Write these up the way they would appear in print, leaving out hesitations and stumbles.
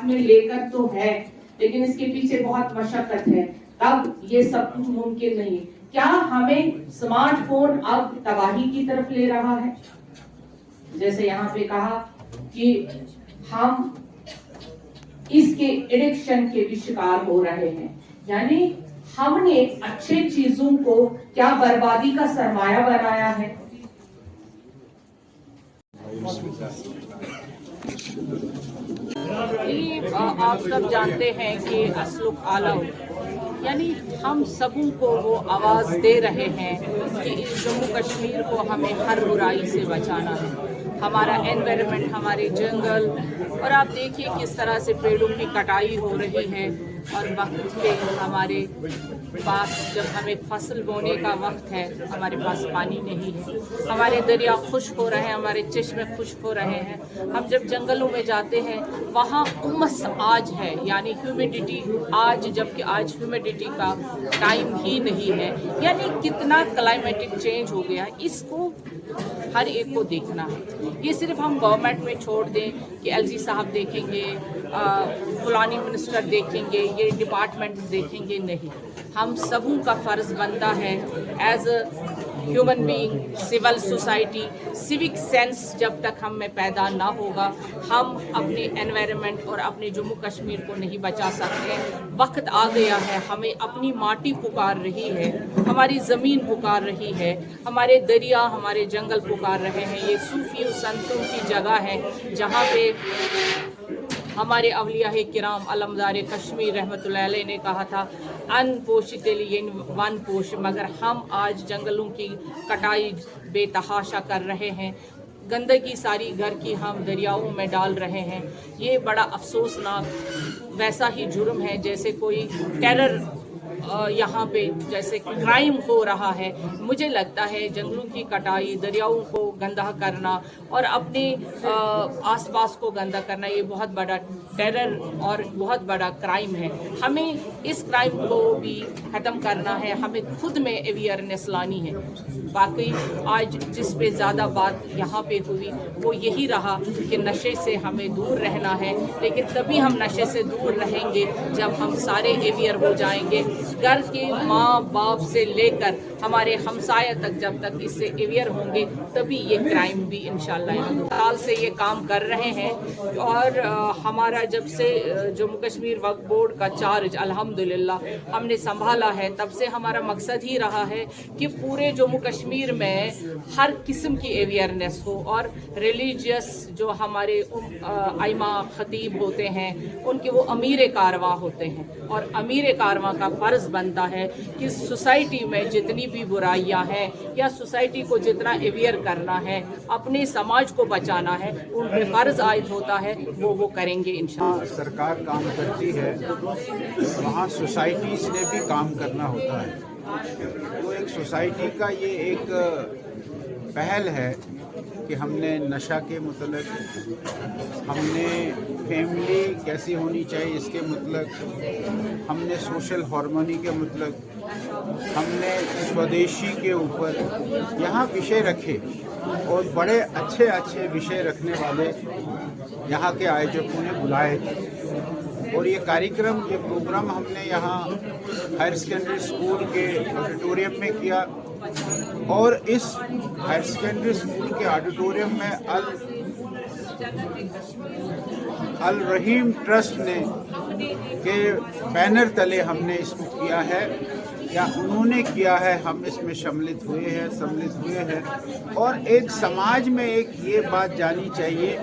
ہاتھ میں لے کر تو ہے لیکن اس کے پیچھے بہت مشقت ہے، تب یہ سب کچھ ممکن نہیں۔ کیا ہمیں اسمارٹ فون اب تباہی کی طرف لے رہا ہے؟ جیسے یہاں پہ کہا کہ ہم اس کے ایڈکشن کے بھی شکار ہو رہے ہیں، یعنی ہم نے اچھے چیزوں کو کیا بربادی کا سرمایہ بنایا ہے؟ آپ سب جانتے ہیں کہ اسلوب اعلیٰ، یعنی ہم سبوں کو وہ آواز دے رہے ہیں کہ اس جموں کشمیر کو ہمیں ہر برائی سے بچانا ہے، ہمارا انوائرمنٹ، ہمارے جنگل، اور آپ دیکھیے کس طرح سے پیڑوں کی کٹائی ہو رہی ہے، اور وقت پہ ہمارے پاس جب ہمیں فصل بونے کا وقت ہے ہمارے پاس پانی نہیں ہے، ہمارے دریا خشک ہو رہے ہیں، ہمارے چشمے خشک ہو رہے ہیں، ہم جب جنگلوں میں جاتے ہیں وہاں امس آج ہے، یعنی ہیومیڈیٹی آج، جبکہ آج ہیومیڈیٹی کا ٹائم ہی نہیں ہے، یعنی کتنا کلائمیٹک چینج ہو گیا، اس کو ہر ایک کو دیکھنا ہے۔ یہ صرف ہم گورنمنٹ میں چھوڑ دیں کہ ایل جی صاحب دیکھیں گے، فلانی منسٹر دیکھیں گے، یہ ڈپارٹمنٹ دیکھیں گے، نہیں، ہم سبوں کا فرض بنتا ہے as a human being, civil society, civic sense جب تک ہم میں پیدا نہ ہوگا ہم اپنے انوائرمنٹ اور اپنے جموں کشمیر کو نہیں بچا سکتے۔ وقت آ گیا ہے، ہمیں اپنی ماٹی پکار رہی ہے، ہماری زمین پکار رہی ہے، ہمارے دریا، ہمارے جنگل پکار رہے ہیں۔ یہ صوفیوں سنتوں کی جگہ ہے جہاں پہ ہمارے اولیاء کرام علمدار کشمیر رحمۃ اللہ علیہ نے کہا تھا ان پوشت لین ون پوش، مگر ہم آج جنگلوں کی کٹائی بے تحاشا کر رہے ہیں، گندگی ساری گھر کی ہم دریاؤں میں ڈال رہے ہیں۔ یہ بڑا افسوسناک ویسا ہی جرم ہے جیسے کوئی ٹیرر یہاں پہ جیسے کرائم ہو رہا ہے۔ مجھے لگتا ہے جنگلوں کی کٹائی، دریاؤں کو گندہ کرنا اور اپنے آس پاس کو گندہ کرنا یہ بہت بڑا ٹیرر اور بہت بڑا کرائم ہے۔ ہمیں اس کرائم کو بھی ختم کرنا ہے، ہمیں خود میں اویئرنیس لانی ہے۔ باقی آج جس پہ زیادہ بات یہاں پہ ہوئی وہ یہی رہا کہ نشے سے ہمیں دور رہنا ہے، لیکن تبھی ہم نشے سے دور رہیں گے جب ہم سارے اویئر ہو جائیں گے، گھر کے ماں باپ سے لے کر ہمارے ہمسایہ تک جب تک اس سے اویئر ہوں گے تبھی یہ کرائم بھی انشاءاللہ سال سے یہ کام کر رہے ہیں۔ اور ہمارا جب سے جموں کشمیر وقف بورڈ کا چارج الحمدللہ ہم نے سنبھالا ہے تب سے ہمارا مقصد ہی رہا ہے کہ پورے جموں کشمیر میں ہر قسم کی اویئرنیس ہو، اور ریلیجیس جو ہمارے ائمہ خطیب ہوتے ہیں ان کے وہ امیر کارواں ہوتے ہیں، اور امیر کارواں کا فرض بنتا ہے کہ سوسائٹی میں جتنی بھی برائیاں ہیں یا سوسائٹی کو جتنا اویئر کرنا ہے، اپنے سماج کو بچانا ہے، ان پہ فرض عائد ہوتا ہے، وہ کریں گے انشاءاللہ۔ سرکار کام کرتی ہے وہاں سوسائٹیز نے بھی کام کرنا ہوتا ہے، تو ایک سوسائٹی کا یہ ایک پہل ہے کہ ہم نے نشہ کے متعلق، ہم نے فیملی کیسی ہونی چاہیے اس کے متعلق، ہم نے سوشل ہارمونی کے متعلق، ہم نے سودیشی کے اوپر یہاں وشے رکھے، اور بڑے اچھے اچھے وشے رکھنے والے یہاں کے آیوجکوں نے بلائے تھے، اور یہ کاریکرم، یہ پروگرام ہم نے یہاں ہائر سیکنڈری اسکول کے آڈیٹوریم میں کیا، اور اس ہائر سیکنڈری اسکول کے آڈیٹوریم میں الرحیم ٹرسٹ نے کے بینر تلے ہم نے اس کو کیا ہے، یا انہوں نے کیا ہے، ہم اس میں سملت ہوئے ہیں، اور ایک سماج میں ایک یہ بات جانی چاہیے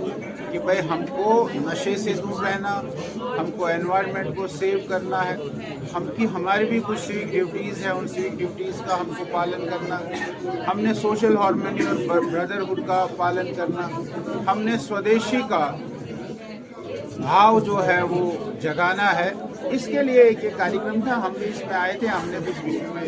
کہ بھائی ہم کو نشے سے دور رہنا، ہم کو انوائرمنٹ کو سیو کرنا ہے، ہماری بھی کچھ سیوک ڈیوٹیز ہیں، ان سیوک ڈیوٹیز کا ہم کو پالن کرنا، ہم نے سوشل ہارمونی اور بردرہڈ کا پالن کرنا، ہم نے سودیشی کا بھاؤ جو ہے وہ جگانا ہے۔ اس کے لیے ایک کاریکرم تھا، ہم بھی اس میں آئے تھے، ہم نے بھی اس میں